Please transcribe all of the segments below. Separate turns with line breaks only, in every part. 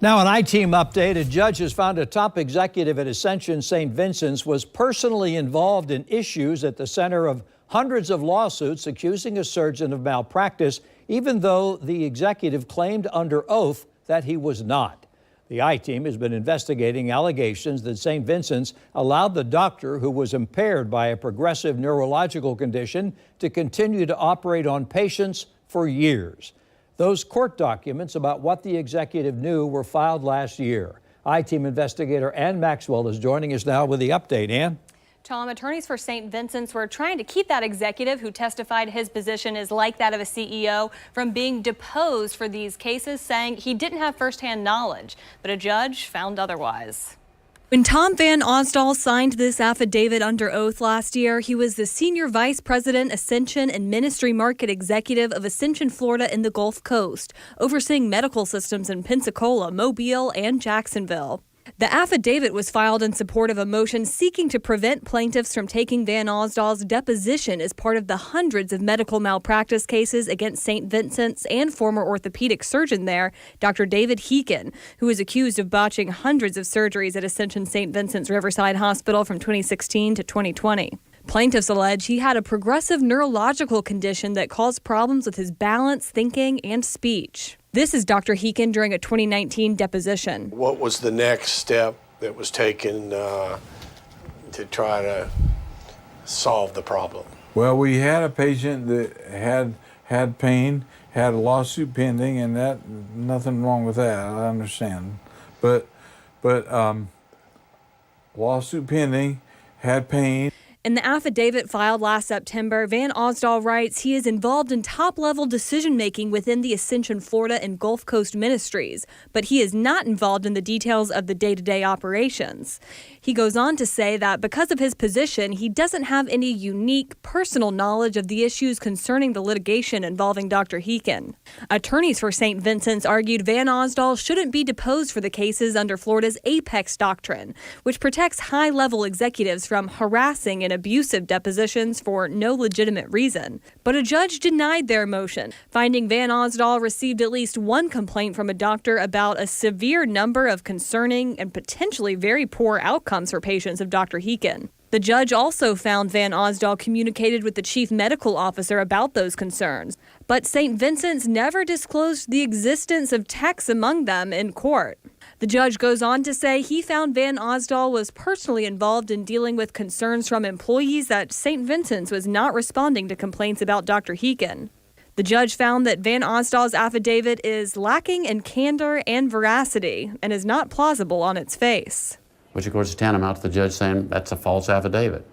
Now, an I-Team update. A judge has found a top executive at Ascension St. Vincent's was personally involved in issues at the center of hundreds of lawsuits accusing a surgeon of malpractice, even though the executive claimed under oath that he was not. The I-Team has been investigating allegations that St. Vincent's allowed the doctor, who was impaired by a progressive neurological condition, to continue to operate on patients for years. Those court documents about what the executive knew were filed last year. I-Team investigator Ann Maxwell is joining us now with the update. Ann?
Tom, attorneys for St. Vincent's were trying to keep that executive, who testified his position is like that of a CEO, from being deposed for these cases, saying he didn't have firsthand knowledge. But a judge found otherwise. When Tom Van Osdol signed this affidavit under oath last year, he was the senior vice president, Ascension and ministry market executive of Ascension, Florida in the Gulf Coast, overseeing medical systems in Pensacola, Mobile, and Jacksonville. The affidavit was filed in support of a motion seeking to prevent plaintiffs from taking Van Osdol's deposition as part of the hundreds of medical malpractice cases against St. Vincent's and former orthopedic surgeon there, Dr. David Heekin, who is accused of botching hundreds of surgeries at Ascension St. Vincent's Riverside Hospital from 2016 to 2020. Plaintiffs allege he had a progressive neurological condition that caused problems with his balance, thinking, and speech. This is Dr. Heekin during a 2019 deposition.
What was the next step that was taken to try to solve the problem?
Well, we had a patient that had pain, had a lawsuit pending, and that nothing wrong with that. I understand, but lawsuit pending, had pain.
In the affidavit filed last September, Van Osdol writes he is involved in top-level decision-making within the Ascension, Florida and Gulf Coast ministries, but he is not involved in the details of the day-to-day operations. He goes on to say that because of his position, he doesn't have any unique personal knowledge of the issues concerning the litigation involving Dr. Heekin. Attorneys for St. Vincent's argued Van Osdol shouldn't be deposed for the cases under Florida's Apex Doctrine, which protects high-level executives from harassing and abusive depositions for no legitimate reason. But a judge denied their motion, finding Van Osdol received at least one complaint from a doctor about a severe number of concerning and potentially very poor outcomes for patients of Dr. Heekin. The judge also found Van Osdol communicated with the chief medical officer about those concerns, but St. Vincent's never disclosed the existence of texts among them in court. The judge goes on to say he found Van Osdol was personally involved in dealing with concerns from employees that St. Vincent's was not responding to complaints about Dr. Heekin. The judge found that Van Osdol's affidavit is lacking in candor and veracity and is not plausible on its face.
Which, of course, is tantamount to the judge saying that's a false affidavit.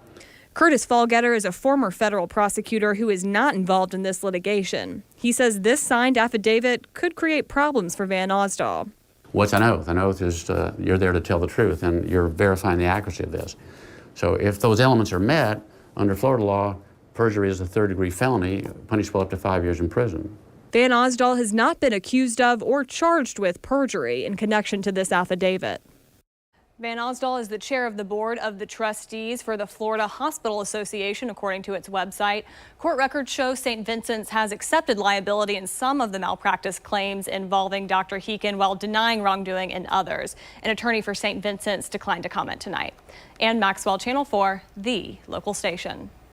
Curtis Fallgetter is a former federal prosecutor who is not involved in this litigation. He says this signed affidavit could create problems for Van Osdol.
What's an oath? An oath is you're there to tell the truth, and you're verifying the accuracy of this. So if those elements are met, under Florida law, perjury is a third-degree felony, punishable up to 5 years in prison.
Van Osdol has not been accused of or charged with perjury in connection to this affidavit. Van Osdol is the chair of the board of the trustees for the Florida Hospital Association, according to its website. Court records show St. Vincent's has accepted liability in some of the malpractice claims involving Dr. Heekin while denying wrongdoing in others. An attorney for St. Vincent's declined to comment tonight. Ann Maxwell, Channel 4, the local station.